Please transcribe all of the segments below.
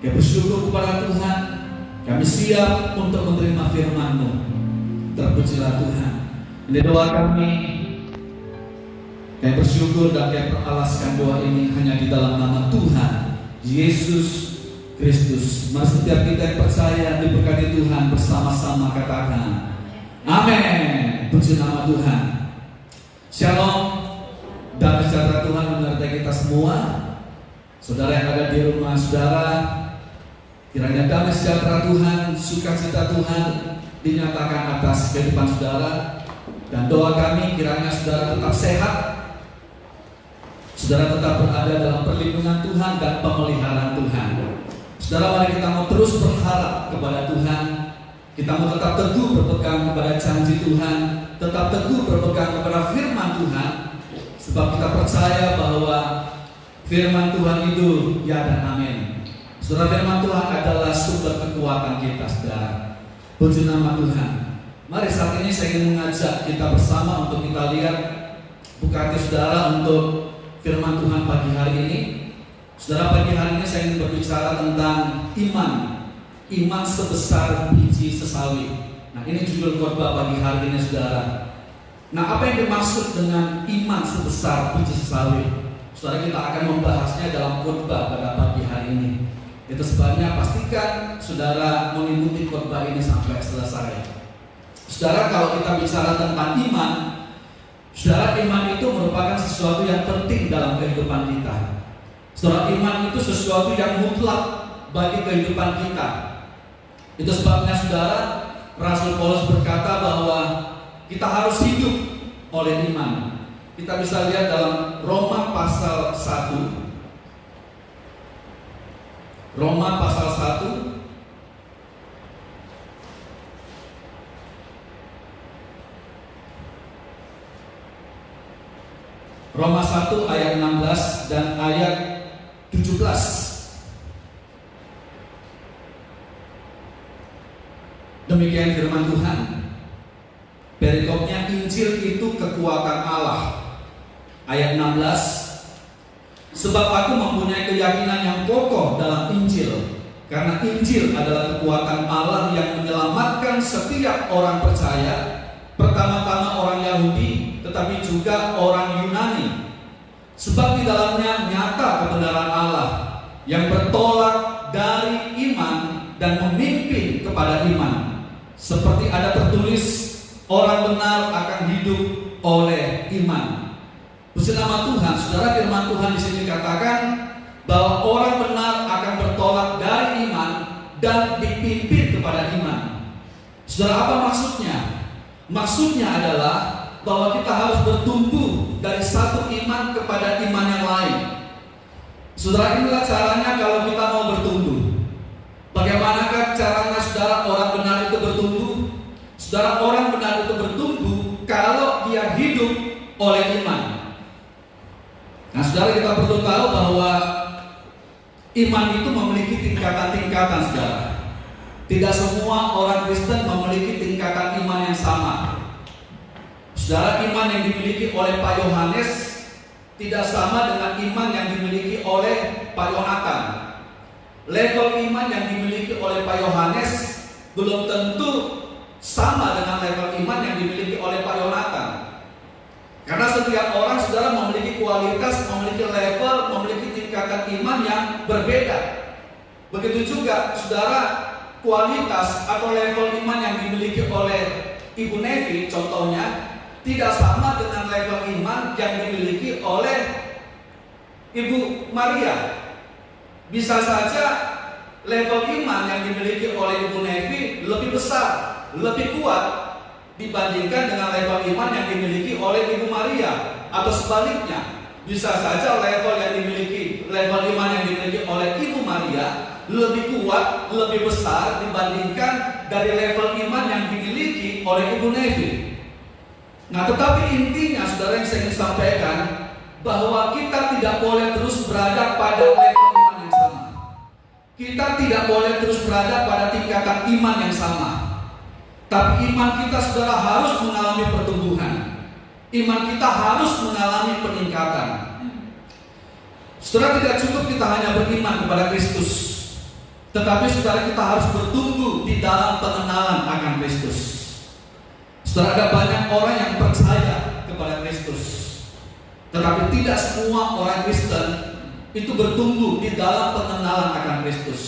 Kami bersyukur kepada Tuhan, kami siap untuk menerima firman-Mu. Terpujilah Tuhan. Ini doa kami. Kami bersyukur dan kami peralaskan doa ini hanya di dalam nama Tuhan Yesus Kristus. Mari setiap kita yang percaya diberkati Tuhan bersama-sama katakan amin. Puji nama Tuhan. Shalom dan sejahtera Tuhan menyertai kita semua. Saudara yang ada di rumah saudara, kiranya damai sejahtera Tuhan, sukacita Tuhan dinyatakan atas kehidupan saudara. Dan doa kami kiranya saudara tetap sehat, saudara tetap berada dalam perlindungan Tuhan dan pemeliharaan Tuhan. Saudara, mari kita mau terus berharap kepada Tuhan. Kita mau tetap teguh berpegang kepada janji Tuhan, tetap teguh berpegang kepada firman Tuhan. Sebab kita percaya bahwa firman Tuhan itu ya dan amin. Saudara, firman Tuhan adalah sumber kekuatan kita, saudara. Puji nama Tuhan. Mari saat ini saya ingin mengajak kita bersama untuk kita lihat, buka hati saudara untuk firman Tuhan pagi hari ini. Saudara, pagi hari ini saya ingin berbicara tentang iman. Iman sebesar biji sesawi. Nah, ini judul khotbah pagi hari ini, saudara. Nah, apa yang dimaksud dengan iman sebesar biji sesawi? Saudara, kita akan membahasnya dalam khotbah pada pagi hari ini. Itu sebabnya pastikan saudara mengikuti khotbah ini sampai selesai. Saudara, kalau kita bicara tentang iman, saudara, iman itu merupakan sesuatu yang penting dalam kehidupan kita. Saudara, iman itu sesuatu yang mutlak bagi kehidupan kita. Itu sebabnya saudara, Rasul Paulus berkata bahwa kita harus hidup oleh iman. Kita bisa lihat dalam Roma pasal 1. Roma pasal 1 Roma 1 ayat 16 dan ayat 17. Demikian firman Tuhan. Perikopnya, Injil itu kekuatan Allah. Ayat 16. Sebab aku mempunyai keyakinan yang kokoh dalam Injil, karena Injil adalah kekuatan Allah yang menyelamatkan setiap orang percaya, pertama-tama orang Yahudi, tetapi juga orang Yunani. Sebab di dalamnya nyata kebenaran Allah yang bertolak dari iman dan memimpin kepada iman. Seperti ada tertulis, orang benar akan hidup oleh iman. Puji nama Tuhan. Saudara, firman Tuhan di sini katakan bahwa orang benar akan bertolak dari iman dan dipimpin kepada iman. Saudara, apa maksudnya? Maksudnya adalah bahwa kita harus bertumbuh dari satu iman kepada iman yang lain. Saudara, inilah caranya kalau kita mau bertumbuh. Bagaimanakah caranya saudara orang benar itu bertumbuh? Saudara, orang benar itu bertumbuh kalau dia hidup oleh iman. Nah, saudara, kita perlu tahu bahwa iman itu memiliki tingkatan-tingkatan, saudara. Tidak semua orang Kristen memiliki tingkatan iman yang sama. Saudara, iman yang dimiliki oleh Pak Yohanes tidak sama dengan iman yang dimiliki oleh Pak Yonatan. Level iman yang dimiliki oleh Pak Yohanes belum tentu sama dengan level iman yang dimiliki oleh Pak Yonatan. Karena setiap orang, saudara, memiliki kualitas, memiliki level, memiliki tingkatan iman yang berbeda. Begitu juga, saudara, kualitas atau level iman yang dimiliki oleh Ibu Nevi, contohnya, tidak sama dengan level iman yang dimiliki oleh Ibu Maria. Bisa saja level iman yang dimiliki oleh Ibu Nevi lebih besar, lebih kuat dibandingkan dengan level iman yang dimiliki oleh Ibu Maria, atau sebaliknya. Bisa saja level iman yang dimiliki oleh Ibu Maria lebih kuat, lebih besar dibandingkan dari level iman yang dimiliki oleh Ibu Nevi. Nah, tetapi intinya, saudara, yang saya ingin sampaikan bahwa kita tidak boleh terus berada pada level iman yang sama. Kita tidak boleh terus berada pada tingkatan iman yang sama. Tapi iman kita, saudara, harus mengalami pertumbuhan. Iman kita harus mengalami peningkatan. Saudara, tidak cukup kita hanya beriman kepada Kristus. Tetapi saudara, kita harus bertumbuh di dalam pengenalan akan Kristus. Saudara, ada banyak orang yang percaya kepada Kristus, tetapi tidak semua orang Kristen itu bertumbuh di dalam pengenalan akan Kristus.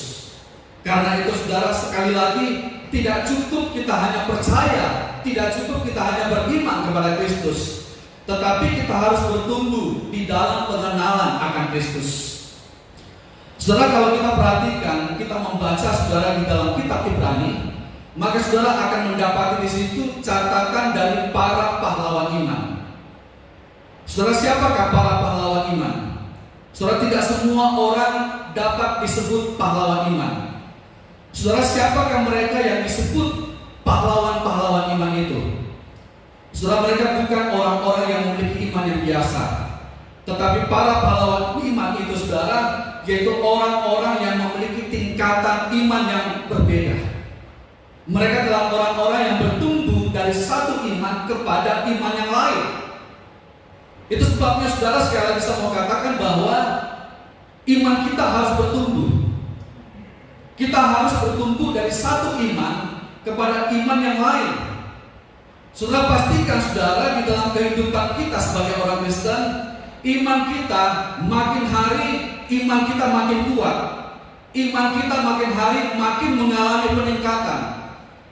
Karena itu saudara, sekali lagi, tidak cukup kita hanya percaya, tidak cukup kita hanya beriman kepada Kristus, tetapi kita harus bertumbuh di dalam pengenalan akan Kristus. Saudara, kalau kita perhatikan, kita membaca saudara di dalam kitab Ibrani, maka saudara akan mendapati di situ catatan dari para pahlawan iman. Saudara, siapakah para pahlawan iman? Saudara, tidak semua orang dapat disebut pahlawan iman. Saudara, siapakah mereka yang disebut pahlawan-pahlawan iman itu? Saudara, mereka bukan orang-orang yang memiliki iman yang biasa, tetapi para pahlawan iman itu saudara, yaitu orang-orang yang memiliki tingkatan iman yang berbeda. Mereka adalah orang-orang yang bertumbuh dari satu iman kepada iman yang lain. Itu sebabnya saudara, sekali lagi saya mau katakan bahwa iman kita harus bertumbuh. Kita harus bertumbuh dari satu iman kepada iman yang lain. Saudara, pastikan saudara, di dalam kehidupan kita sebagai orang Kristen, iman kita makin hari, iman kita makin kuat, iman kita makin hari makin mengalami peningkatan.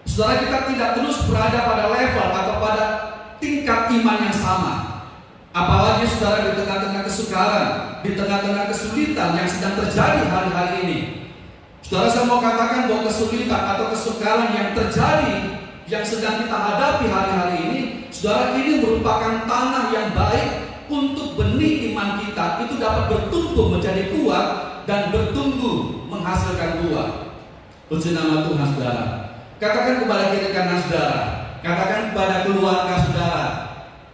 Saudara, kita tidak terus berada pada level atau pada tingkat iman yang sama. Apalagi saudara, di tengah-tengah kesukaran, di tengah-tengah kesulitan yang sedang terjadi hari-hari ini. Saudara, saya mau katakan bahwa kesulitan atau kesukaran yang terjadi, yang sedang kita hadapi hari-hari ini, saudara, ini merupakan tanah yang baik untuk benih iman kita itu dapat bertumbuh menjadi kuat dan bertumbuh menghasilkan buah. Puji nama Tuhan saudara. Katakan kepada kiri kanan saudara, katakan kepada keluarga saudara,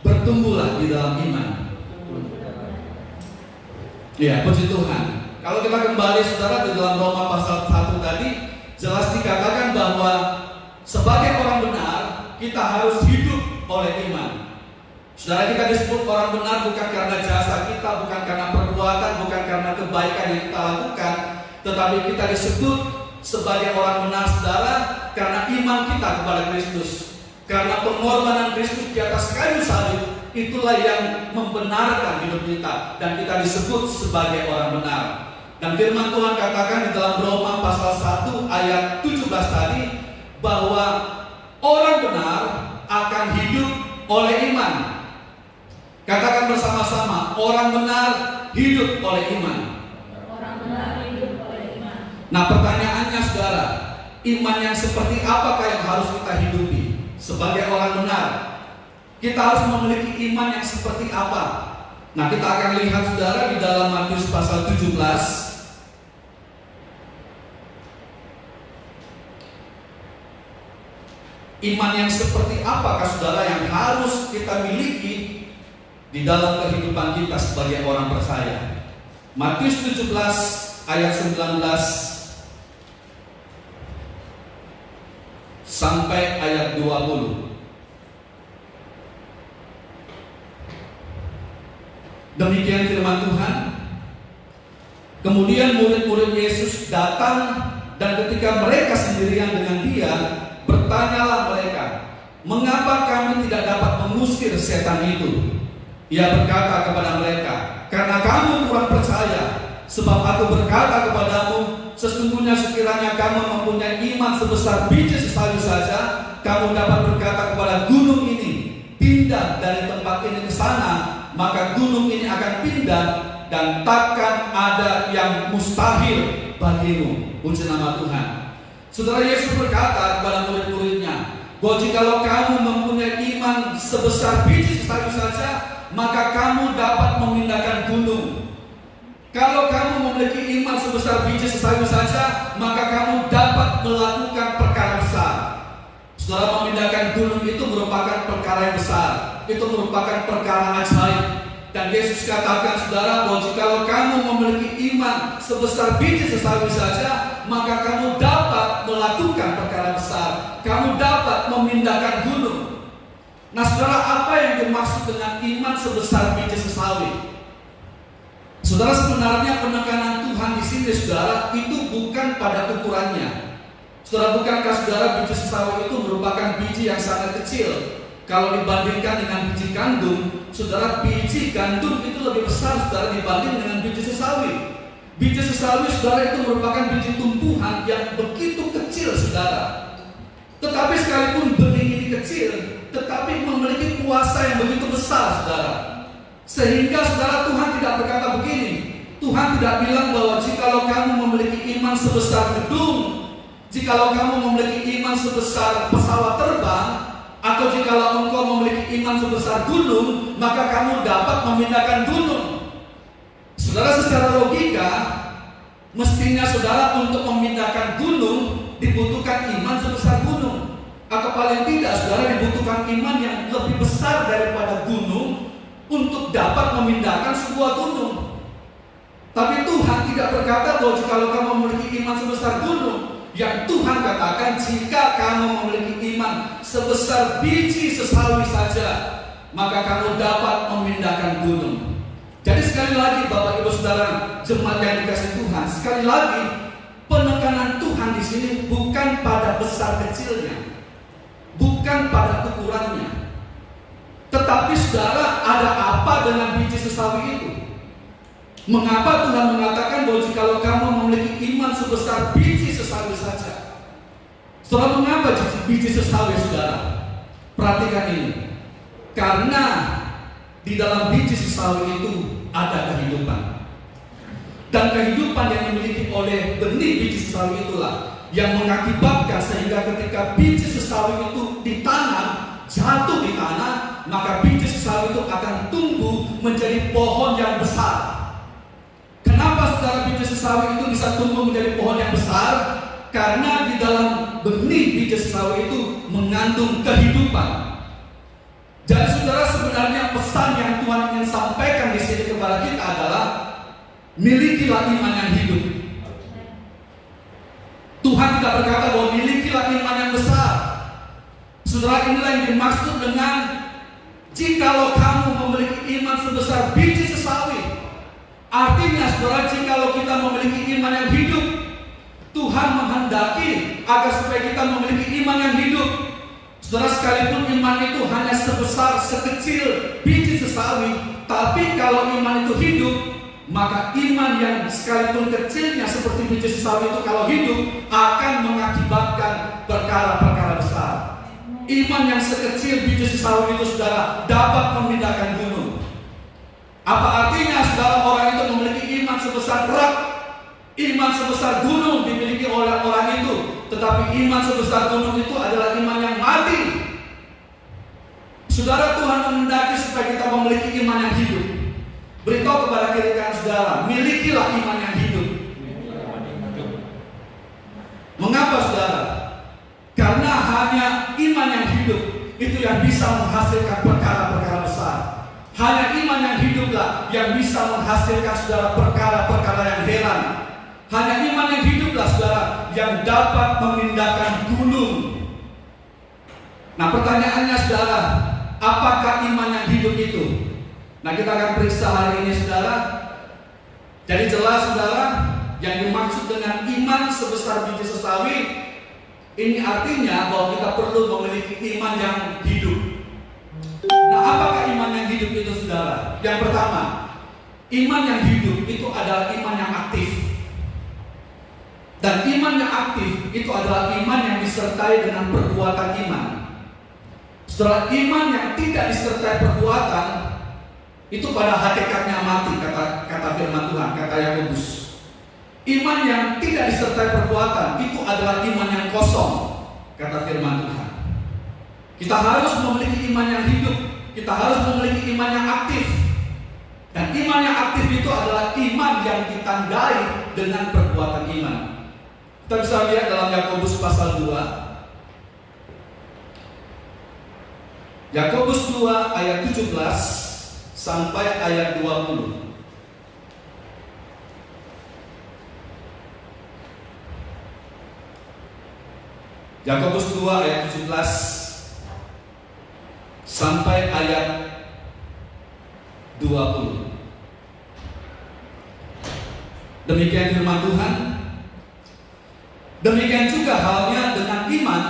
bertumbuhlah di dalam iman. Ya, puji Tuhan. Kalau kita kembali saudara di dalam Roma pasal 1 tadi, jelas dikatakan bahwa sebagai orang benar kita harus hidup oleh iman. Saudara, kita disebut orang benar bukan karena jasa kita, bukan karena perbuatan, bukan karena kebaikan yang kita lakukan, tetapi kita disebut sebagai orang benar saudara karena iman kita kepada Kristus. Karena pengorbanan Kristus di atas kayu salib, itulah yang membenarkan hidup kita, dan kita disebut sebagai orang benar. Dan firman Tuhan katakan di dalam Roma pasal 1 ayat 17 tadi, bahwa orang benar akan hidup oleh iman. Katakan bersama-sama, orang benar hidup oleh iman. Orang benar hidup oleh iman. Nah, pertanyaannya saudara, iman yang seperti apakah yang harus kita hidupi sebagai orang benar? Kita harus memiliki iman yang seperti apa? Nah, kita akan lihat saudara di dalam Matius pasal 17. Iman yang seperti apakah saudara yang harus kita miliki di dalam kehidupan kita sebagai orang percaya? Matius 17 ayat 19 sampai ayat 20. Demikian firman Tuhan. Kemudian murid-murid Yesus datang, dan ketika mereka sendirian dengan Dia, bertanyalah mereka, mengapa kami tidak dapat mengusir setan itu? Ia berkata kepada mereka, karena kamu kurang percaya. Sebab aku berkata kepadamu, sesungguhnya sekiranya kamu mempunyai iman sebesar biji sesawi saja, kamu dapat berkata kepada gunung ini, pindah dari tempat ini ke sana, maka gunung ini akan pindah, dan takkan ada yang mustahil bagimu. Puji nama Tuhan. Saudara, Yesus berkata kepada murid-muridnya, bahwa jikalau kamu mempunyai iman sebesar biji sesawi saja, maka kamu dapat memindahkan gunung. Kalau kamu memiliki iman sebesar biji sesawi saja, maka kamu dapat melakukan perkara besar. Saudara, memindahkan gunung itu merupakan perkara yang besar. Itu merupakan perkara ajaib. Dan Yesus katakan saudara, bahwa jikalau kamu memiliki iman sebesar biji sesawi saja, maka kamu dapat melakukan perkara besar. Kamu dapat memindahkan gunung. Nah saudara, apa yang dimaksud dengan iman sebesar biji sesawi? Saudara, sebenarnya penekanan Tuhan di sini, saudara, itu bukan pada ukurannya. Saudara, bukankah saudara biji sesawi itu merupakan biji yang sangat kecil? Kalau dibandingkan dengan biji gandum, saudara, biji gandum itu lebih besar, saudara, dibanding dengan biji sesawi. Biji sesawi, saudara, itu merupakan biji tumbuhan yang begitu kecil, saudara. Tetapi sekalipun benih ini kecil, tetapi memiliki kuasa yang begitu besar, saudara. Sehingga saudara, Tuhan tidak berkata begini. Tuhan tidak bilang bahwa jikalau kamu memiliki iman sebesar gedung, jikalau kamu memiliki iman sebesar pesawat terbang, atau jikalau engkau memiliki iman sebesar gunung, maka kamu dapat memindahkan gunung. Saudara, secara logika, mestinya saudara untuk memindahkan gunung dibutuhkan iman sebesar gunung. Atau paling tidak, saudara, dibutuhkan iman yang lebih besar daripada gunung untuk dapat memindahkan sebuah gunung. Tapi Tuhan tidak berkata bahwa jikalau kamu memiliki iman sebesar gunung. Yang Tuhan katakan, jika kamu memiliki iman sebesar biji sesawi saja, maka kamu dapat memindahkan gunung. Jadi sekali lagi Bapak Ibu Saudara, jemaat yang dikasihi Tuhan, sekali lagi penekanan Tuhan di sini bukan pada besar kecilnya, bukan pada ukurannya. Tetapi saudara, ada apa dengan biji sesawi itu? Mengapa Tuhan mengatakan bahwa jikalau kamu memiliki iman sebesar biji sesawi saja? Saudara, mengapa biji sesawi, saudara? Perhatikan ini. Karena di dalam biji sesawi itu ada kehidupan. Dan kehidupan yang dimiliki oleh benih biji sesawi itulah yang mengakibatkan sehingga ketika biji sesawi itu ditanam, jatuh di tanah, maka biji sesawi itu akan tumbuh menjadi pohon yang besar. Kenapa saudara biji sesawi itu bisa tumbuh menjadi pohon yang besar? Karena di dalam benih biji sesawi itu mengandung kehidupan. Jadi saudara, sebenarnya pesan yang Tuhan ingin sampaikan di sini kepada kita adalah milikilah iman yang hidup. Tuhan tidak berkata bahwa milikilah iman yang besar. Saudara, inilah yang dimaksud dengan jikalau kamu memiliki iman sebesar biji sesawi. Artinya saudara, jikalau kita memiliki iman yang hidup, Tuhan menghendaki agar supaya kita memiliki iman yang hidup. Saudara, sekalipun iman itu hanya sebesar sekecil biji sesawi, tapi kalau iman itu hidup, maka iman yang sekalipun kecilnya seperti biji sesawi itu kalau hidup akan mengakibatkan perkara-perkara besar. Iman yang sekecil biji sesawi itu, saudara, dapat memindahkan gunung. Apa artinya saudara, orang itu memiliki iman sebesar rock, iman sebesar gunung dimiliki oleh orang itu, tetapi iman sebesar gunung itu adalah iman yang mati. Saudara, Tuhan menghendaki supaya kita memiliki iman yang hidup. Beritahu kepada kiri kanan saudara, milikilah iman yang hidup. Mengapa saudara? Karena hanya iman yang hidup itu yang bisa menghasilkan perkara-perkara besar. Hanya iman yang hiduplah yang bisa menghasilkan saudara perkara-perkara yang heran. Hanya iman yang hiduplah saudara yang dapat memindahkan gunung. Nah, pertanyaannya saudara, apakah iman yang hidup itu? Nah, kita akan periksa hari ini saudara. Jadi jelas saudara, yang dimaksud dengan iman sebesar biji sesawi ini artinya bahwa kita perlu memiliki iman yang hidup. Nah, apakah iman yang hidup itu saudara? Yang pertama, iman yang hidup itu adalah iman yang aktif. Dan iman yang aktif itu adalah iman yang disertai dengan perbuatan iman. Saudara, iman yang tidak disertai perbuatan itu pada hakikatnya mati, kata firman Tuhan, kata Yakobus. Iman yang tidak disertai perbuatan itu adalah iman yang kosong, kata firman Tuhan. Kita harus memiliki iman yang hidup. Kita harus memiliki iman yang aktif. Dan iman yang aktif itu adalah iman yang ditandai dengan perbuatan iman. Kita bisa lihat dalam Yakobus pasal 2. Yakobus 2 ayat 17 sampai ayat 20. Yakobus 2 ayat 17 sampai ayat 20. Demikian firman Tuhan. Demikian juga halnya dengan iman.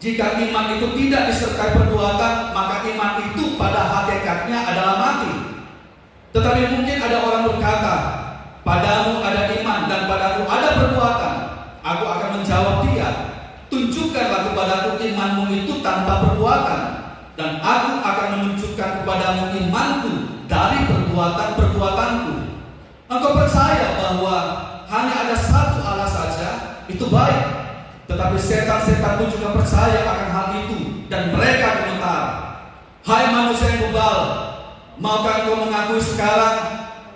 Jika iman itu tidak disertai perbuatan, maka iman itu pada hakikatnya adalah mati. Tetapi mungkin ada orang berkata, padamu ada iman dan padaku ada perbuatan. Aku akan menjawab dia, tunjukkanlah kepadaku imanmu itu tanpa perbuatan, dan aku akan menunjukkan kepadamu imanku dari perbuatan-perbuatanku. Engkau percaya bahwa hanya ada satu Allah saja, itu baik. Tetapi setan-setan pun juga percaya akan hal itu, dan mereka gemetar. Hai manusia yang bebal, maukah engkau mengakui sekarang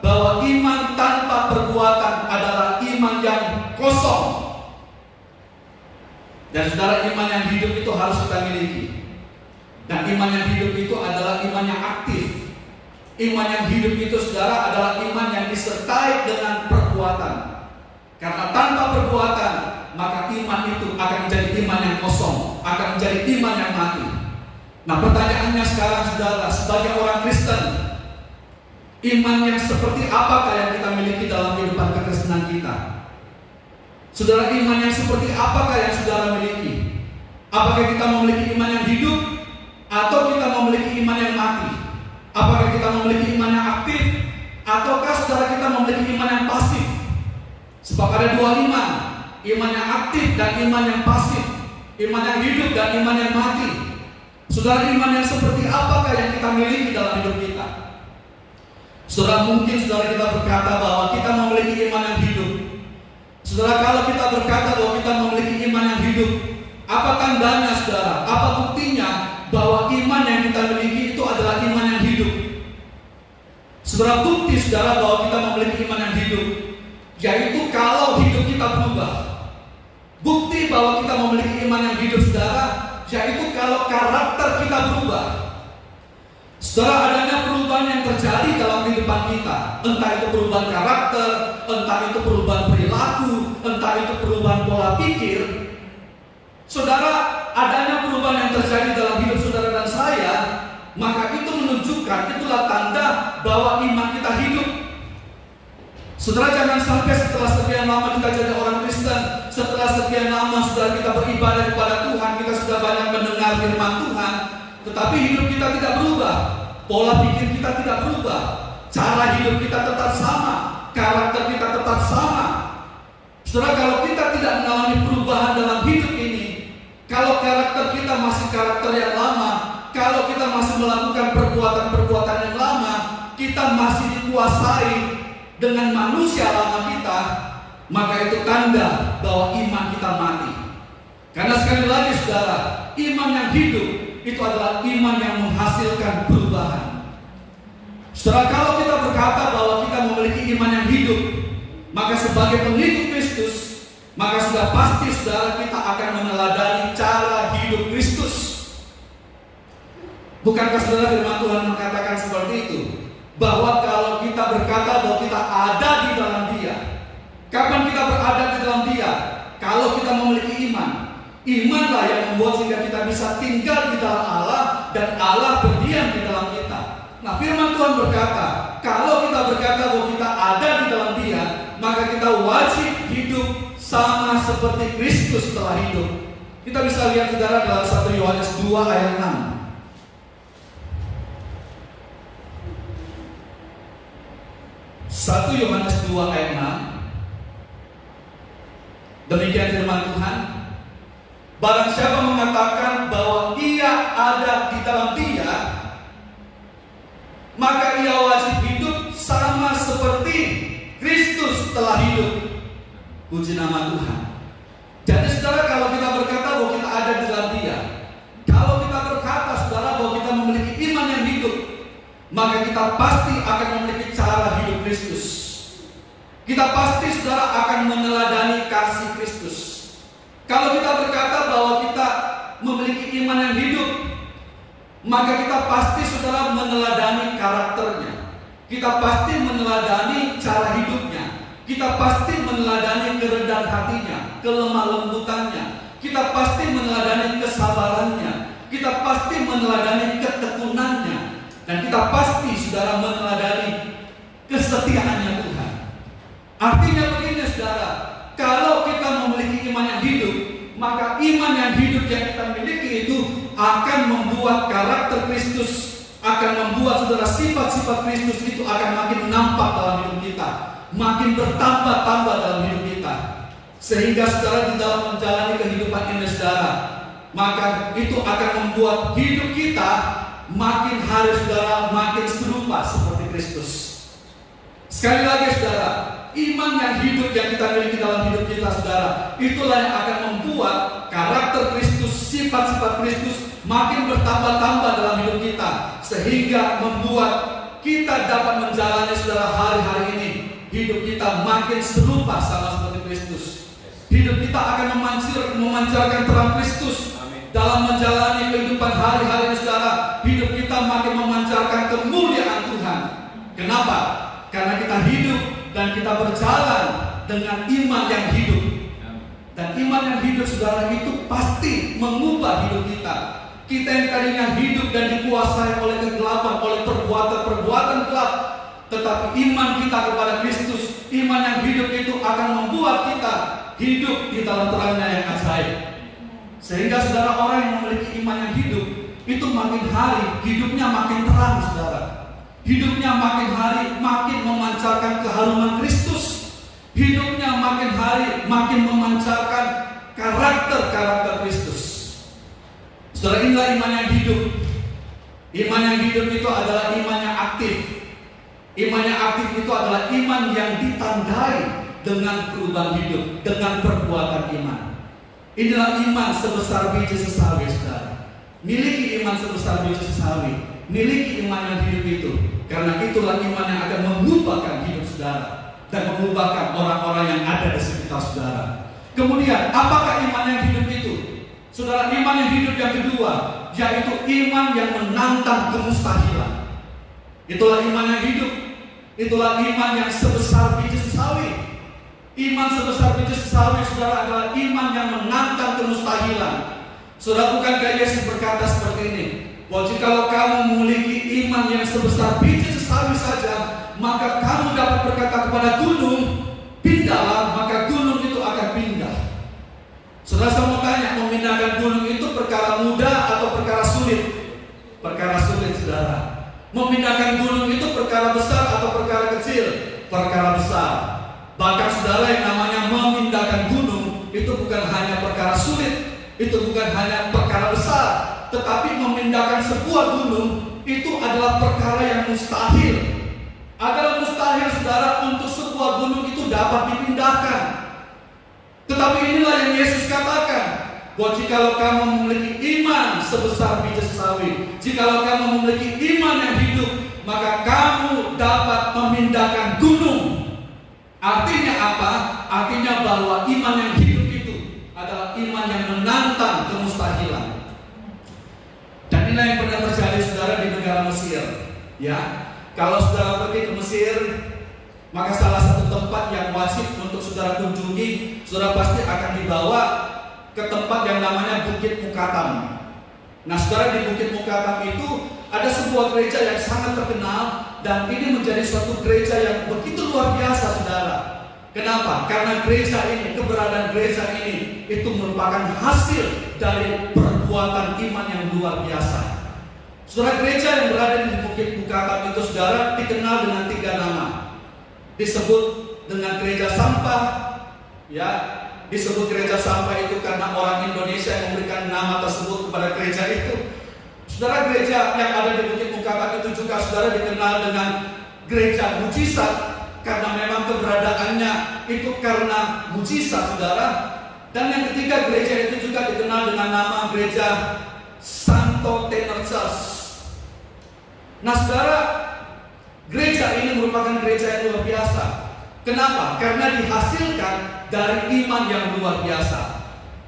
bahwa iman tanpa perbuatan adalah iman yang kosong? Dan saudara, iman yang hidup itu harus kita miliki. Dan iman yang hidup itu adalah iman yang aktif. Iman yang hidup itu, saudara, adalah iman yang disertai dengan perbuatan. Karena tanpa perbuatan, maka iman itu akan menjadi iman yang kosong, akan menjadi iman yang mati. Nah, pertanyaannya sekarang, saudara, sebagai orang Kristen, iman yang seperti apakah yang kita miliki dalam kehidupan kekristenan kita? Saudara, iman yang seperti apakah yang saudara miliki? Apakah kita memiliki iman yang hidup, atau kita memiliki iman yang mati? Apakah kita memiliki iman yang aktif, ataukah saudara kita memiliki iman yang pasif? Sebab ada dua iman yang aktif dan iman yang pasif, iman yang hidup dan iman yang mati. Saudara, iman yang seperti apakah yang kita miliki dalam hidup kita? Saudara, mungkin saudara kita berkata bahwa kita memiliki iman yang hidup. Saudara, kalau kita berkata bahwa kita memiliki iman yang hidup, apa tandanya, saudara? Apa buktinya bahwa iman yang kita miliki itu adalah iman yang hidup? Saudara, bukti saudara bahwa kita memiliki iman yang hidup, yaitu kalau hidup kita berubah. Bukti bahwa kita memiliki iman yang hidup, saudara, yaitu kalau karakter kita berubah. Saudara, adanya perubahan yang terjadi dalam kehidupan kita, entah itu perubahan karakter, entah itu perubahan perilaku, entah itu perubahan pola pikir. Saudara, adanya perubahan yang terjadi dalam hidup saudara dan saya, maka itu menunjukkan, itulah tanda bahwa iman kita hidup. Saudara, jangan sampai setelah sekian lama kita jadi orang Kristen, setelah sekian lama saudara kita beribadah kepada Tuhan, kita sudah banyak mendengar firman Tuhan, tetapi hidup kita tidak berubah, pola pikir kita tidak berubah, cara hidup kita tetap sama, karakter kita tetap sama. Saudara, kalau kita tidak mengalami perubahan dalam hidup ini, kalau karakter kita masih karakter yang lama, kalau kita masih melakukan perbuatan-perbuatan yang lama, kita masih dikuasai dengan manusia lama kita, maka itu tanda bahwa iman kita mati. Karena sekali lagi saudara, iman yang hidup itu adalah iman yang menghasilkan perubahan. Saudara, kalau kita berkata bahwa kita memiliki iman yang hidup, maka sebagai pengikut Kristus, maka sudah pasti saudara kita akan meneladani cara hidup Kristus. Bukankah saudara firman Tuhan mengatakan seperti itu? Bahwa kalau kita berkata bahwa kita ada di dalam Dia. Kapan kita berada di dalam Dia? Kalau kita memiliki iman. Imanlah yang membuat sehingga kita bisa tinggal di dalam Allah, dan Allah berdiam di dalam kita. Nah, firman Tuhan berkata, kalau kita berkata bahwa kita ada di dalam Dia, maka kita wajib hidup sama seperti Kristus telah hidup. Kita bisa lihat saudara dalam 1 Yohanes 2 ayat 6. 1 Yohanes 2 ayat 6. Demikian firman Tuhan, barang siapa mengatakan bahwa ia ada di dalam Dia, maka ia wajib hidup sama seperti Kristus telah hidup. Puji nama Tuhan. Jadi saudara, kalau kita berkata bahwa kita ada di dalam Dia, kalau kita berkata saudara bahwa kita memiliki iman yang hidup, maka kita pasti akan memiliki cara hidup Kristus. Kita pasti saudara akan meneladani kasih Kristus. Kalau kita berkata bahwa kita memiliki iman yang hidup, maka kita pasti saudara meneladani karakternya. Kita pasti meneladani cara hidupnya. Kita pasti meneladani kerendahan hatinya, kelemah lembutannya. Kita pasti meneladani kesabarannya. Kita pasti meneladani ketekunannya. Dan kita pasti saudara meneladani kesetiaannya Tuhan. Artinya begini saudara, kalau kita memiliki iman yang hidup, maka iman yang hidup yang kita miliki itu akan membuat karakter Kristus, akan membuat saudara sifat-sifat Kristus itu akan makin nampak dalam hidup kita, makin bertambah-tambah dalam hidup kita. Sehingga saudara di dalam menjalani kehidupan ini saudara, maka itu akan membuat hidup kita makin hari saudara makin serupa seperti Kristus. Sekali lagi saudara, iman yang hidup yang kita miliki dalam hidup kita saudara, itulah yang akan membuat karakter Kristus, sifat-sifat Kristus makin bertambah-tambah dalam hidup kita, sehingga membuat kita dapat menjalani saudara hari-hari ini, hidup kita makin serupa sama seperti Kristus. Hidup kita akan memancarkan terang Kristus. Dalam menjalani kehidupan hari-hari ini saudara, hidup kita makin memancarkan kemuliaan Tuhan. Kenapa? Karena kita hidup dan kita berjalan dengan iman yang hidup. Dan iman yang hidup saudara itu pasti mengubah hidup kita. Kita yang tadinya hidup dan dikuasai oleh kegelapan, oleh perbuatan-perbuatan gelap, tetapi iman kita kepada Kristus, iman yang hidup itu akan membuat kita hidup di dalam terangnya yang ajaib. Sehingga saudara, orang yang memiliki iman yang hidup itu makin hari hidupnya makin terang saudara. Hidupnya makin hari makin memancarkan keharuman Kristus. Hidupnya makin hari makin memancarkan karakter-karakter Kristus. Saudara, inilah iman yang hidup. Iman yang hidup itu adalah iman yang aktif. Iman yang aktif itu adalah iman yang ditandai dengan perubahan hidup, dengan perbuatan iman. Inilah iman sebesar biji sesawi saudara. Miliki iman sebesar biji sesawi, miliki iman yang hidup itu. Karena itulah iman yang akan mengubahkan hidup saudara dan mengubahkan orang-orang yang ada di sekitar saudara. Kemudian, apakah iman yang hidup itu? Saudara, iman yang hidup yang kedua, yaitu iman yang menantang kemustahilan. Itulah iman yang hidup. Itulah iman yang sebesar biji sesawi. Iman sebesar biji sesawi saudara adalah iman yang menantang kemustahilan. Saudara, bukankah Yesus berkata seperti ini, bahwa jikalau kamu memiliki iman yang sebesar biji sesawi saja, maka kamu dapat berkata kepada gunung, pindahlah, maka gunung itu akan pindah. Saudara, saya mau tanya, memindahkan gunung itu perkara mudah atau perkara sulit? Perkara sulit saudara. Memindahkan gunung itu perkara besar atau perkara kecil? Perkara besar. Bahkan saudara, yang namanya memindahkan gunung itu bukan hanya perkara sulit, itu bukan hanya perkara besar, tetapi memindahkan sebuah gunung itu adalah perkara yang mustahil. Adalah mustahil saudara untuk sebuah gunung itu dapat dipindahkan. Tetapi inilah yang Yesus katakan, bahwa jikalau kamu memiliki iman sebesar biji sesawi, jikalau kamu memiliki iman yang hidup, maka kamu dapat memindahkan gunung. Artinya apa? Artinya bahwa iman yang hidup itu adalah iman yang menantang kemustahilan. Dan inilah yang pernah terjadi saudara di negara Mesir. Ya, kalau saudara pergi ke Mesir, maka salah satu tempat yang wajib untuk saudara kunjungi, saudara pasti akan dibawa ke tempat yang namanya Bukit Mukatam. Nah saudara, di Bukit Mukatam itu ada sebuah gereja yang sangat terkenal. Dan ini menjadi suatu gereja yang begitu luar biasa saudara. Kenapa? Karena gereja ini, keberadaan gereja ini, itu merupakan hasil dari perbuatan iman yang luar biasa. Saudara, gereja yang berada di Bukit Mukatam itu saudara dikenal dengan 3 nama. Disebut dengan gereja sampah, ya, disebut gereja sampah itu karena orang Indonesia yang memberikan nama tersebut kepada gereja itu. Saudara, gereja yang ada di Bukit Mukatam itu juga saudara dikenal dengan gereja mujizat, karena memang keberadaannya itu karena mujizat saudara. Dan yang ketiga, gereja itu juga dikenal dengan nama gereja Santo Tenor Church. Nah saudara, gereja ini merupakan gereja yang luar biasa. Kenapa? Karena dihasilkan dari iman yang luar biasa.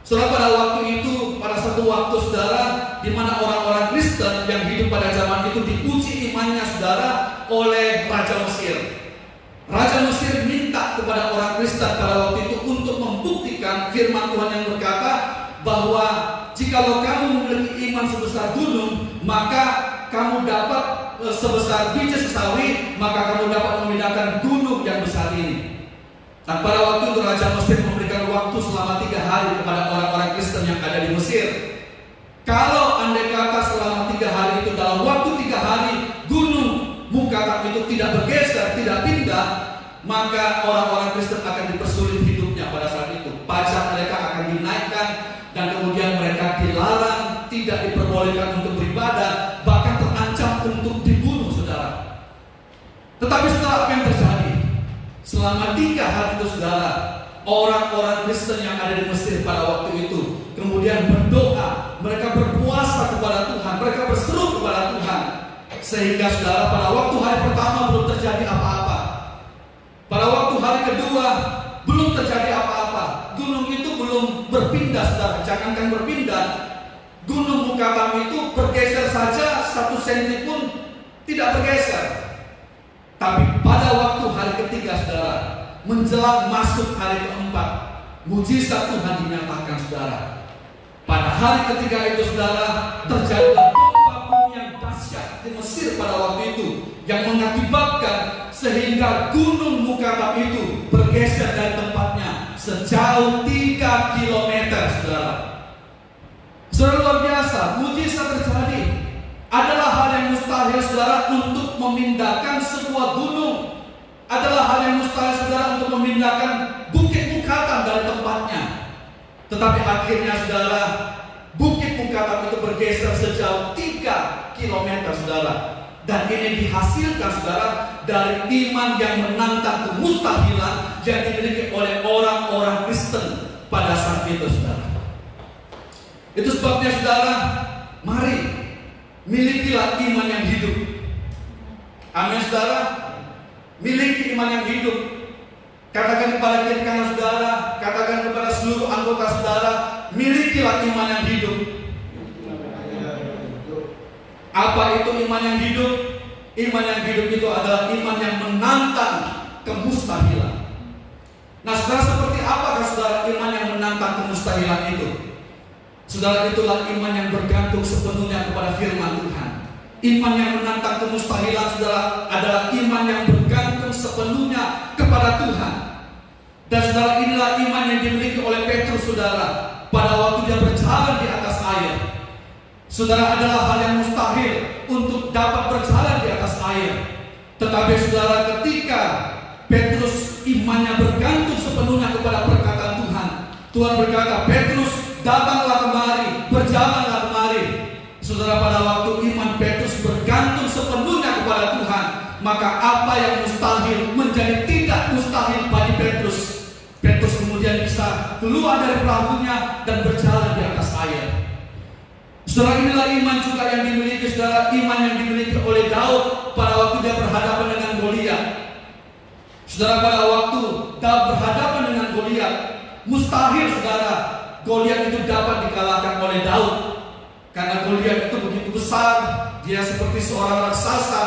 Saudara, pada waktu itu, pada satu waktu saudara, di mana orang-orang Kristen yang hidup pada zaman itu diuji imannya saudara oleh Raja Mesir. Raja Mesir minta kepada orang Kristen pada waktu itu untuk membuktikan firman Tuhan yang berkata bahwa jikalau kamu memiliki iman sebesar gunung, maka kamu dapat sebesar biji sesawi, maka kamu dapat memindahkan gunung yang besar ini. Dan pada waktu itu Raja Mesir memberikan waktu selama 3 hari kepada orang-orang Kristen yang ada di Mesir. Kalau andai kata selama 3 hari itu, dalam waktu 3 hari gunung Mukarram itu tidak bergeser, tidak pindah, maka orang-orang Kristen akan dipersulit hidupnya pada saat itu. Pajak mereka akan dinaikkan dan kemudian mereka dilarang, tidak diperbolehkan untuk beribadah, bahkan terancam untuk dibunuh, saudara. Tetapi setelah apa yang terjadi? Selama 3 hari itu, saudara, orang-orang Kristen yang ada di Mesir pada waktu itu kemudian berdoa, mereka berpuasa kepada Tuhan, mereka berseru kepada Tuhan. Sehingga saudara, pada waktu hari pertama belum terjadi apa-apa. Pada waktu hari kedua belum terjadi apa-apa. Gunung itu belum berpindah, saudara. Jangankan berpindah, gunung Mukarram itu bergeser saja 1 senti pun tidak bergeser. Tapi pada waktu hari ketiga, saudara, menjelang masuk hari keempat, mujizat Tuhan dinyatakan, saudara. Pada hari ketiga itu, saudara, terjadilah gempa bumi yang dahsyat di Mesir pada waktu itu, yang mengakibatkan sehingga gunung Mukarram itu bergeser dari tempatnya sejauh 3 kilometer, saudara. Saudara, luar biasa, mujizat terjadi. Adalah hal yang mustahil, saudara, untuk memindahkan sebuah gunung. Adalah hal yang mustahil, saudara, untuk memindahkan bukit Mukarram dari tempatnya. Tetapi akhirnya, saudara, bukit Mukarram itu bergeser sejauh 3 kilometer, saudara. Dan ini dihasilkan, saudara, dari iman yang menantang kemustahilan yang dimiliki oleh orang-orang Kristen pada saat itu, saudara. Itu sebabnya, saudara, mari milikilah iman yang hidup. Amin, saudara. Miliki iman yang hidup. Katakan kepada kiri kanan saudara, katakan kepada seluruh anggota saudara, milikilah iman yang hidup. Apa itu iman yang hidup? Iman yang hidup itu adalah iman yang menantang kemustahilan. Nah, saudara, seperti apakah, saudara, iman yang menantang kemustahilan itu? Saudara, itulah iman yang bergantung sepenuhnya kepada firman Tuhan. Iman yang menantang kemustahilan, saudara, adalah iman yang bergantung sepenuhnya kepada Tuhan. Dan saudara, inilah iman yang dimiliki oleh Petrus, saudara, pada waktu dia berjalan di atas air. Saudara, adalah hal yang mustahil untuk dapat berjalan di atas air. Tetapi saudara, ketika Petrus imannya bergantung sepenuhnya kepada perkataan Tuhan, Tuhan berkata, Petrus, datanglah kemari, berjalanlah kemari. Saudara, pada waktu iman Petrus bergantung sepenuhnya kepada Tuhan, maka apa yang mustahil menjadi tidak mustahil bagi Petrus. Petrus kemudian bisa keluar dari perahunya dan berjalan di atas air. Saudara, inilah iman juga yang dimiliki, saudara, iman yang dimiliki oleh Daud pada waktu dia berhadapan dengan Goliat. Saudara, pada waktu Daud berhadapan dengan Goliat, mustahil, saudara, Goliat itu dapat dikalahkan oleh Daud. Karena Goliat itu begitu besar, dia seperti seorang raksasa.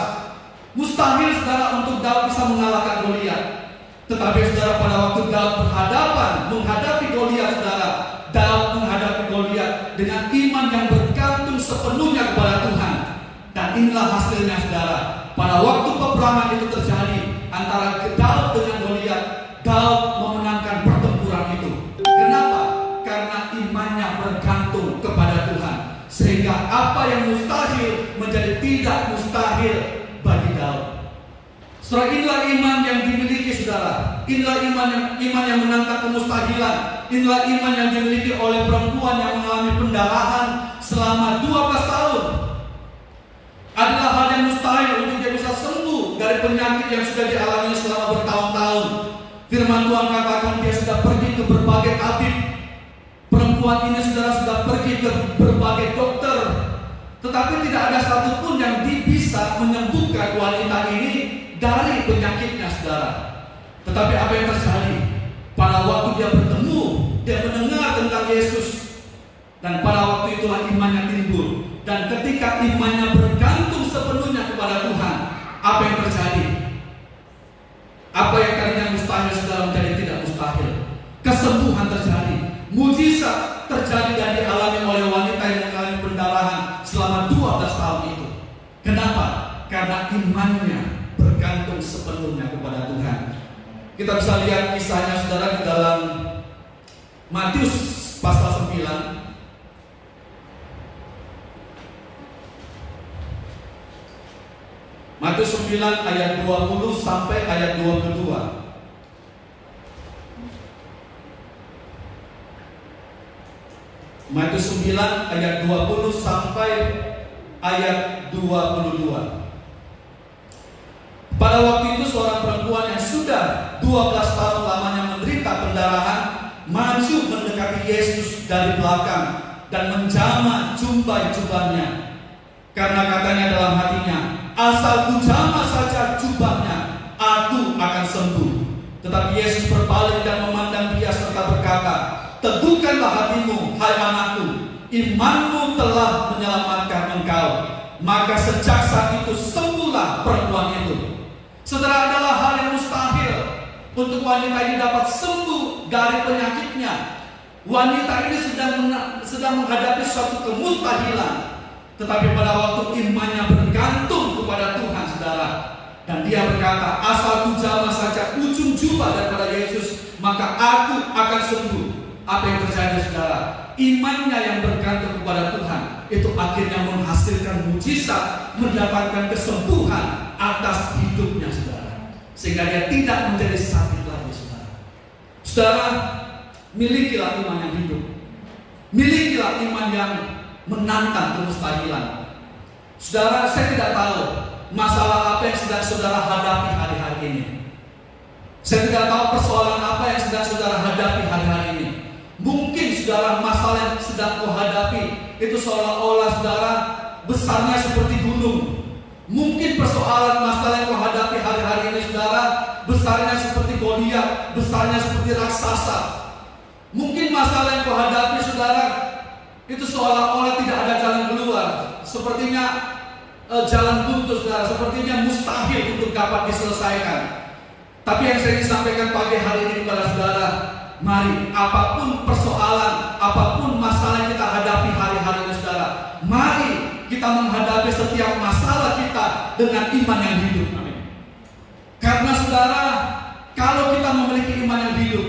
Mustahil, saudara, untuk Daud bisa mengalahkan Goliat. Tetapi saudara, pada waktu Daud menghadapi Goliat, saudara, Daud menghadapi Goliat dengan iman yang bergantung sepenuhnya kepada Tuhan. Dan inilah hasilnya, saudara. Pada waktu peperangan itu terjadi antara Daud dengan Goliat, Daud memenangkan pertempuran itu. Kenapa? Karena imannya bergantung kepada Tuhan. Sehingga apa yang mustahil menjadi tidak mustahil bagi Daud. Saudara, inilah iman yang dimiliki, saudara. Inilah iman yang menantang kemustahilan. Inilah iman yang dimiliki oleh perempuan yang mengalami pendarahan selama 12 tahun. Adalah hal yang mustahil untuk dia bisa sembuh dari penyakit yang sudah dialami selama bertahun-tahun. Firman Tuhan katakan dia sudah pergi ke berbagai tabib. Perempuan ini, saudara, sudah pergi ke berbagai dokter, tetapi tidak ada satupun yang bisa menyembuhkan wanita ini dari penyakitnya, saudara. Tetapi apa yang terjadi? Pada waktu dia bertemu, dia mendengar tentang Yesus, dan pada waktu itulah imannya timbul. Dan ketika imannya bergantung sepenuhnya kepada Tuhan, apa yang terjadi? Apa yang tadinya mustahil, saudara, menjadi tidak mustahil. Kesembuhan terjadi, mujizat terjadi dan dialami oleh wanita yang mengalami pendarahan selama 12 tahun itu. Kenapa? Karena imannya bergantung sepenuhnya kepada Tuhan. Kita bisa lihat kisahnya saudara di dalam Matius pasal 9. Matius 9 ayat 20 sampai ayat 22. Matius 9 ayat 20 sampai ayat 22. Pada waktu itu seorang perempuan yang sudah 12 tahun lamanya menderita pendarahan maju mendekati Yesus dari belakang dan menjamah jubahnya. Karena katanya dalam hatinya, asal ku jamah saja jubahnya, aku akan sembuh. Tetapi Yesus berbalik dan memandang dia serta berkata, teguhkanlah hatimu, hai anakku, imanmu telah menyelamatkan engkau. Maka sejak saat itu sembuhlah perempuan itu. Saudara, adalah hal yang mustahil untuk wanita ini dapat sembuh dari penyakitnya. Wanita ini sedang menghadapi suatu kemustahilan. Tetapi pada waktu imannya bergantung kepada Tuhan, saudara, dan dia berkata, asal ku jamah saja ujung jubah daripada Yesus, maka aku akan sembuh. Apa yang terjadi, saudara? Imannya yang bergantung kepada Tuhan itu akhirnya menghasilkan mujizat, mendatangkan kesembuhan atas hidupnya, saudara, sehingga dia tidak menjadi sakit lagi, saudara. Saudara, milikilah iman yang hidup. Milikilah iman yang menantang kemustahilan. Saudara, saya tidak tahu masalah apa yang sedang saudara hadapi hari-hari ini. Saya tidak tahu persoalan apa yang sedang saudara hadapi hari-hari ini. Mungkin saudara, masalah yang sedang kau hadapi itu seolah-olah saudara besarnya seperti gunung. Mungkin persoalan masalah yang kau hadapi hari-hari ini, saudara, besarnya seperti Goliat, besarnya seperti raksasa. Mungkin masalah yang kau hadapi, saudara, itu seolah-olah tidak ada jalan keluar. Sepertinya jalan buntu, saudara, sepertinya mustahil untuk dapat diselesaikan. Tapi yang saya ingin sampaikan pagi hari ini kepada saudara, mari, apapun persoalan, apapun masalah yang kita hadapi hari-hari ini, saudara, mari kita menghadapi setiap masalah kita dengan iman yang hidup. Amin. Karena saudara, kalau kita memiliki iman yang hidup,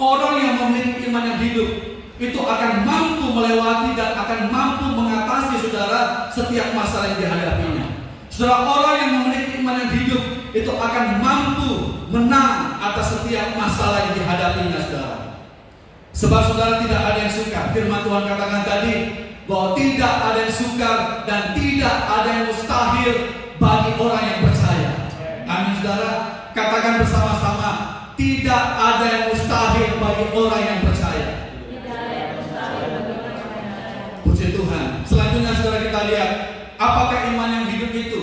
orang yang memiliki iman yang hidup itu akan mampu melewati dan akan mampu mengatasi, saudara, setiap masalah yang dihadapinya. Saudara, orang yang memiliki iman yang hidup itu akan mampu menang atas setiap masalah yang dihadapinya, saudara. Sebab saudara, tidak ada yang sukar. Firman Tuhan katakan tadi bahwa tidak ada yang sukar dan tidak ada yang mustahil bagi orang yang percaya. Amin, saudara. Katakan bersama-sama, tidak ada yang mustahil bagi orang yang percaya. Puji Tuhan. Selanjutnya, saudara, kita lihat apakah iman yang hidup itu.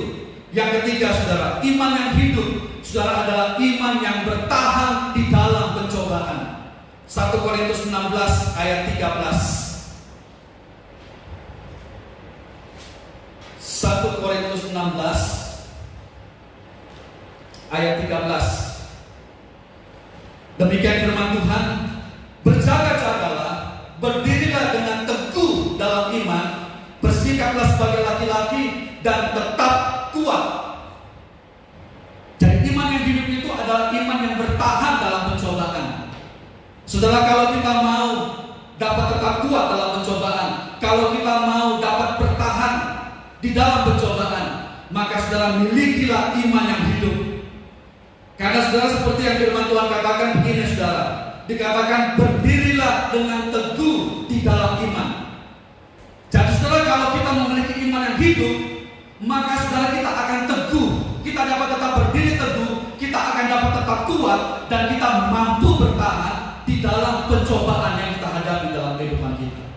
Yang ketiga, saudara, iman yang hidup, saudara, adalah iman yang bertahan di dalam pencobaan. 1 Korintus 16 ayat 13. 1 Korintus 16 ayat 13. Demikian firman Tuhan, berjaga-jagalah, berdirilah dengan teguh dalam iman, bersikaplah sebagai laki-laki dan tetap kuat. Jadi iman yang hidup itu adalah iman yang bertahan dalam pencobaan. Saudara, kalau kita mau dapat tetap kuat dalam pencobaan, kalau kita mau dapat bertahan di dalam pencobaan, maka saudara, milikilah iman yang hidup. Karena saudara, seperti yang firman Tuhan katakan begini, saudara, dikatakan berdirilah dengan teguh di dalam iman. Jadi saudara, kalau kita memiliki iman yang hidup, maka saudara, kita akan teguh, kita dapat tetap berdiri teguh, kita akan dapat tetap kuat, dan kita mampu bertahan di dalam pencobaan yang kita hadapi dalam kehidupan kita.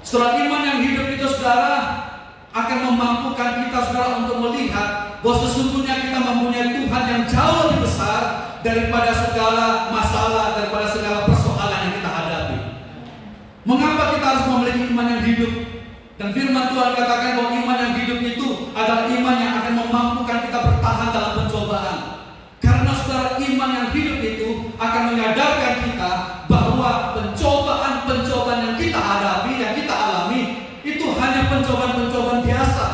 Saudara, iman yang hidup itu, saudara, akan memampukan kita, saudara, untuk melihat bahwa sesungguhnya kita mempunyai Tuhan yang jauh lebih besar daripada segala masalah, daripada segala persoalan yang kita hadapi. Mengapa kita harus memiliki iman yang hidup? Dan firman Tuhan katakan bahwa iman yang hidup itu adalah iman yang akan memampukan kita bertahan dalam pencobaan. Karena saudara, iman yang hidup itu akan menyadarkan kita bahwa pencobaan-pencobaan yang kita hadapi, yang kita alami, itu hanya pencobaan-pencobaan biasa.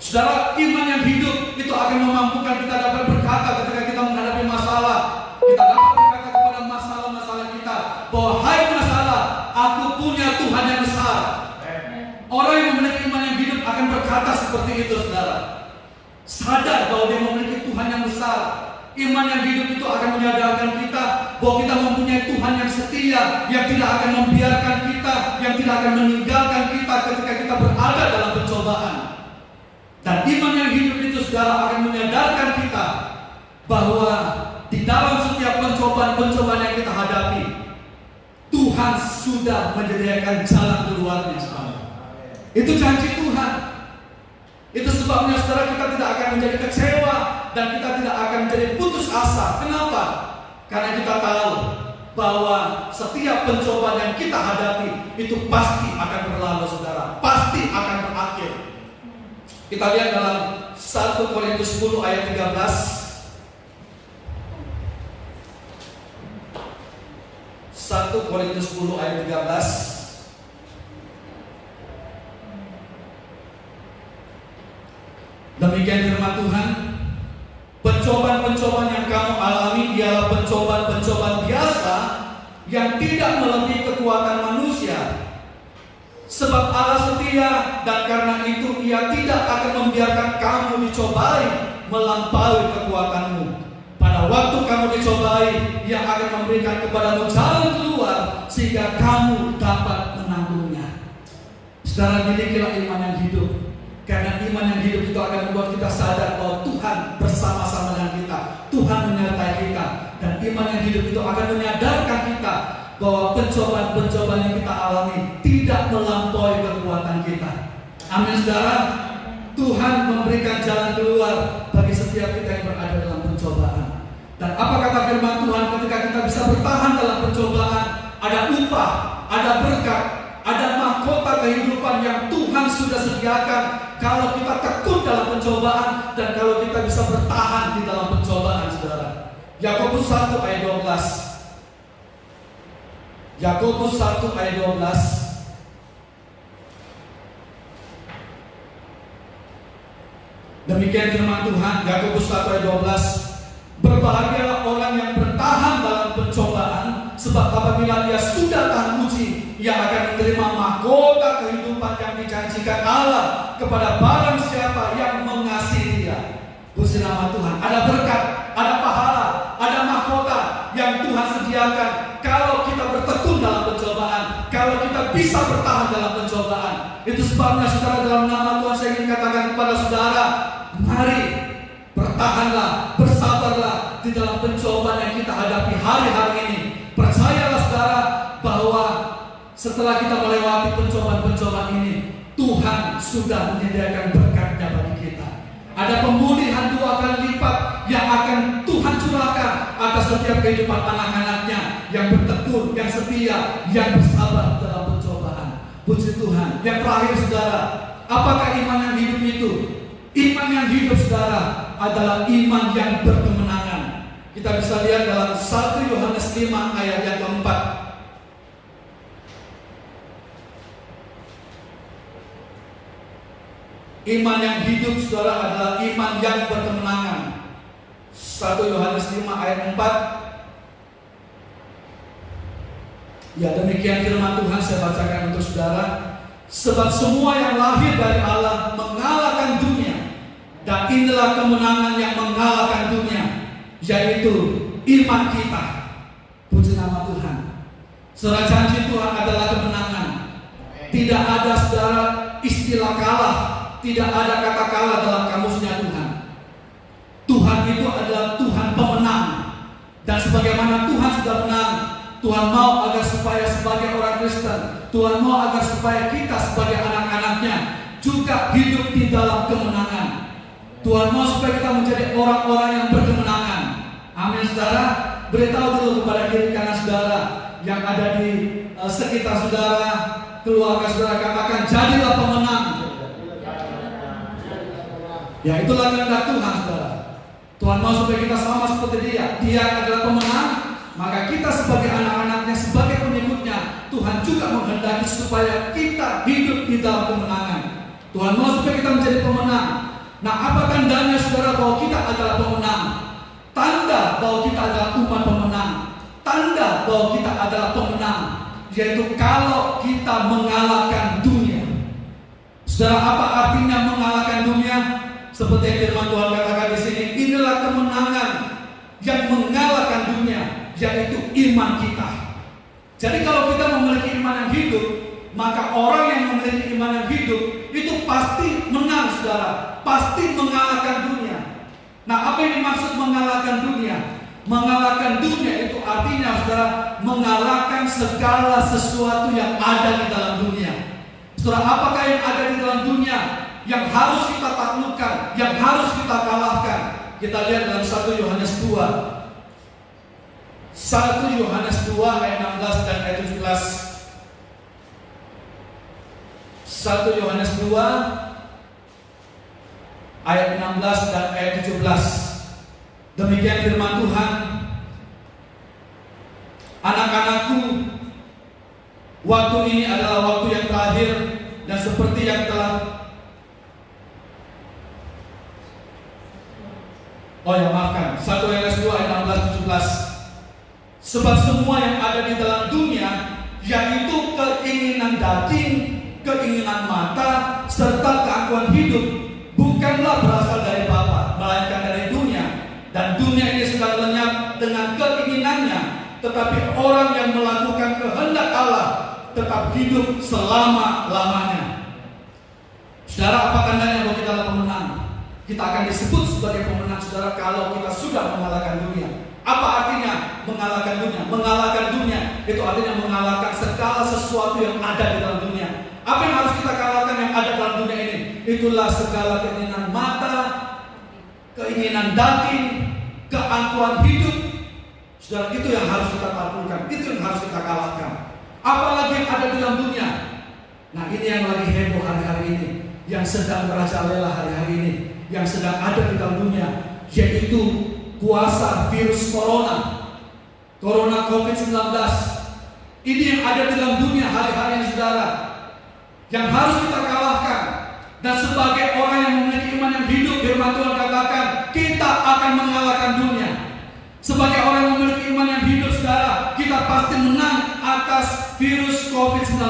Saudara, iman yang hidup itu akan memampukan kita dapat berkata ketika kita menghadapi masalah. Kita dapat berkata kepada masalah-masalah kita bahwa hai masalah, aku punya Tuhan yang besar. Orang yang memiliki iman yang hidup akan berkata seperti itu, saudara. Sadar bahwa dia memiliki Tuhan yang besar. Iman yang hidup itu akan menyadarkan kita bahwa kita mempunyai Tuhan yang setia, yang tidak akan membiarkan kita, yang tidak akan meninggalkan kita ketika kita berada dalam pencobaan. Dan iman yang hidup itu, saudara, akan menyadarkan kita bahwa di dalam setiap pencobaan-pencobaan yang kita hadapi, Tuhan sudah menyediakan jalan keluarnya, saudara. Itu janji Tuhan. Itu sebabnya, saudara, kita tidak akan menjadi kecewa dan kita tidak akan menjadi putus asa. Kenapa? Karena kita tahu bahwa setiap pencobaan yang kita hadapi itu pasti akan berlalu, saudara. Pasti akan berakhir. Kita lihat dalam 1 Korintus 10 ayat 13. 1 Korintus 10 ayat 13. Demikian firman Tuhan, pencobaan-pencobaan yang kamu alami ialah pencobaan-pencobaan biasa yang tidak melebihi kekuatan manusia. Sebab Allah setia, dan karena itu Ia tidak akan membiarkan kamu dicobai melampaui kekuatanmu. Pada waktu kamu dicobai, Ia akan memberikan kepadamu jalan keluar sehingga kamu dapat menanggungnya. Saudara, milikilah iman yang hidup. Karena iman yang hidup itu akan membuat kita sadar bahwa Tuhan bersama-sama dengan kita, Tuhan menyertai kita. Dan iman yang hidup itu akan menyadarkan kita bahwa pencobaan-pencobaan yang kita alami tidak melampaui kekuatan kita. Amin, saudara. Tuhan memberikan jalan keluar bagi setiap kita yang berada dalam pencobaan. Dan apa kata firman Tuhan ketika kita bisa bertahan dalam pencobaan? Ada upah, ada berkat, ada mahkota kehidupan yang Tuhan sudah sediakan kalau kita tekun dalam pencobaan dan kalau kita bisa bertahan di dalam pencobaan, saudara. Yakobus 1 ayat 12. Yakobus 1 ayat 12. Demikian firman Tuhan, Yakobus 1 ayat 12. Berbahagialah orang yang bertahan dalam pencobaan, sebab apabila dia sudah tahan uji, ia akan menerima mahkota kehidupan yang dijanjikan Allah kepada barang siapa yang mengasihi Dia. Puji nama Tuhan. Ada berkat, ada pahala, ada mahkota yang Tuhan sediakan kalau kita bertekun dalam pencobaan, kalau kita bisa bertahan dalam pencobaan. Itu sebabnya, saudara, dalam nama Tuhan saya ingin katakan kepada saudara, mari bertahanlah, bersabarlah di dalam pencobaan yang kita hadapi hari-hari ini. Percayalah, saudara, bahwa setelah kita melewati pencobaan-pencobaan ini, Tuhan sudah menyediakan berkatnya bagi kita. Ada pemulihan 2 kali lipat yang akan Tuhan curahkan atas setiap kehidupan anak-anaknya yang bertekun, yang setia, yang bersabar dalam pencobaan. Puji Tuhan. Yang terakhir, saudara, apakah iman yang hidup itu? Iman yang hidup, saudara, adalah iman yang berkemenangan. Kita bisa lihat dalam 1 Yohanes 5 ayat yang keempat. Iman yang hidup, saudara, adalah iman yang berkemenangan. 1 Yohanes 5 ayat 4. Ya, demikian firman Tuhan, saya bacakan untuk saudara. Sebab semua yang lahir dari Allah mengalahkan dunia, dan inilah kemenangan yang mengalahkan dunia, yaitu iman kita. Puji nama Tuhan. Saudara, janji Tuhan adalah kemenangan. Tidak ada, saudara, istilah kalah. Tidak ada kata kalah dalam kamusnya Tuhan. Tuhan itu adalah Tuhan pemenang. Dan sebagaimana Tuhan sudah menang, Tuhan mau agar supaya sebagai orang Kristen, Tuhan mau agar supaya kita sebagai anak-anaknya juga hidup di dalam kemenangan. Tuhan mau supaya kita menjadi orang-orang yang berkemenangan. Amin, saudara. Beritahu dulu kepada kiri kanan saudara yang ada di sekitar saudara, keluarga saudara, katakan, jadilah pemenang. Ya, itulah kehendak Tuhan, saudara. Tuhan mau supaya kita sama seperti Dia. Dia adalah pemenang, maka kita sebagai anak-anaknya, sebagai pengikutnya, Tuhan juga menghendaki supaya kita hidup di dalam kemenangan. Tuhan mau supaya kita menjadi pemenang. Nah, apa tandanya saudara bahwa kita adalah pemenang? Tanda bahwa kita adalah umat pemenang, tanda bahwa kita adalah pemenang, yaitu kalau kita mengalahkan dunia. Saudara, apa artinya mengalahkan dunia? Seperti yang firman Tuhan katakan di sini, inilah kemenangan yang mengalahkan dunia, yaitu iman kita. Jadi kalau kita memiliki iman yang hidup, maka orang yang memiliki iman yang hidup itu pasti menang, saudara, pasti mengalahkan dunia. Nah, apa yang dimaksud mengalahkan dunia? Mengalahkan dunia itu artinya, saudara, mengalahkan segala sesuatu yang ada di dalam dunia. Saudara, apakah yang ada di dalam dunia yang harus kita taklukkan, yang harus kita kalahkan? Kita lihat dalam 1 Yohanes 2. 1 Yohanes 2 ayat 16 dan ayat 17. 1 Yohanes 2 ayat 16 dan ayat 17. Demikian firman Tuhan. Anak-anakku, waktu ini adalah waktu yang terakhir, dan seperti yang telah maafkan, 1 Yohanes 2 ayat 16 17. Sebab semua yang ada di dalam dunia, yaitu keinginan daging, keinginan mata, serta keangkuhan hidup, bukanlah berasal dari Bapa, melainkan dari dunia. Dan dunia ini sedang lenyap dengan keinginannya, tetapi orang yang melakukan kehendak Allah tetap hidup selama-lamanya. Saudara, apa tandanya bahwa kita adalah pemenang? Kita akan disebut sebagai pemenang, saudara, kalau kita sudah mengalahkan dunia. Apa artinya mengalahkan dunia? Mengalahkan dunia itu artinya mengalahkan segala sesuatu yang ada di dalam dunia. Apa yang harus kita kalahkan yang ada dalam dunia ini? Itulah segala keinginan mata, keinginan daging, keangkuhan hidup. Saudara, itu yang harus kita taklukkan, itu yang harus kita kalahkan. Apalagi yang ada di dalam dunia. Nah, ini yang lagi heboh hari-hari ini, yang sedang merajalela hari-hari ini, yang sedang ada di dalam dunia, yaitu kuasa virus corona COVID-19. Ini yang ada di dalam dunia hari-hari ini, saudara, yang harus kita kalahkan. Dan sebagai orang yang memiliki iman yang hidup, firman Tuhan katakan kita akan mengalahkan dunia. Sebagai orang yang memiliki iman yang hidup, saudara, kita pasti menang atas virus COVID-19.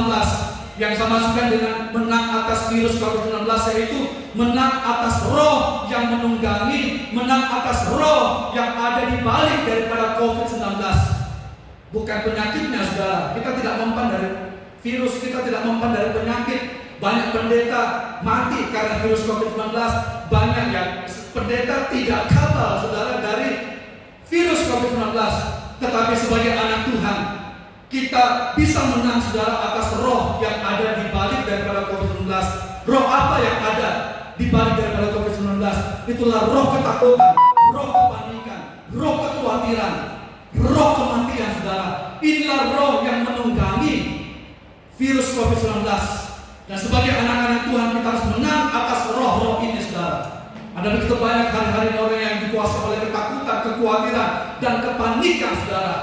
Yang saya maksudkan dengan menang atas virus COVID-19 yaitu menang atas roh yang menunggangi, menang atas roh yang ada di balik daripada COVID-19. Bukan penyakitnya, saudara. Kita tidak mempan dari virus, kita tidak mempan dari penyakit. Banyak pendeta mati karena virus COVID-19. Banyak yang pendeta tidak kebal, saudara, dari virus COVID-19. Tetapi sebagai anak Tuhan, kita bisa menang, saudara, atas roh yang ada di balik daripada COVID-19. Roh apa yang ada di balik daripada COVID-19? Itulah roh ketakutan, roh kepanikan, roh kekhawatiran, roh kematian, saudara. Inilah roh yang menunggangi virus COVID-19. Dan sebagai anak-anak Tuhan, kita harus menang atas roh-roh ini, saudara. Ada begitu banyak hari-hari orang yang dikuasai oleh ketakutan, kekhawatiran, dan kepanikan, saudara.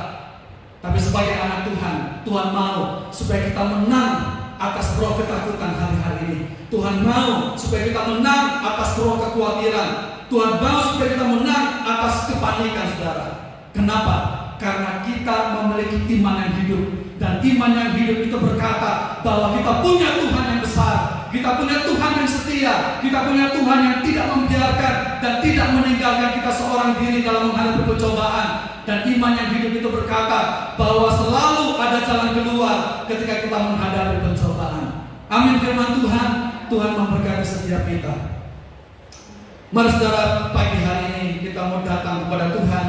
Tapi sebagai anak Tuhan, Tuhan mau supaya kita menang atas roh ketakutan hari-hari ini. Tuhan mau supaya kita menang atas roh kekhawatiran. Tuhan mau supaya kita menang atas kepanikan, saudara. Kenapa? Karena kita memiliki iman yang hidup. Dan iman yang hidup itu berkata bahwa kita punya Tuhan yang besar, kita punya Tuhan yang setia, kita punya Tuhan yang tidak membiarkan dan tidak meninggalkan kita seorang diri dalam menghadapi pencobaan. Dan iman yang hidup itu berkata bahwa selalu ada jalan keluar ketika kita menghadapi pencobaan. Amin firman Tuhan. Tuhan memberkati setiap kita. Mari, saudara, pagi hari ini kita mau datang kepada Tuhan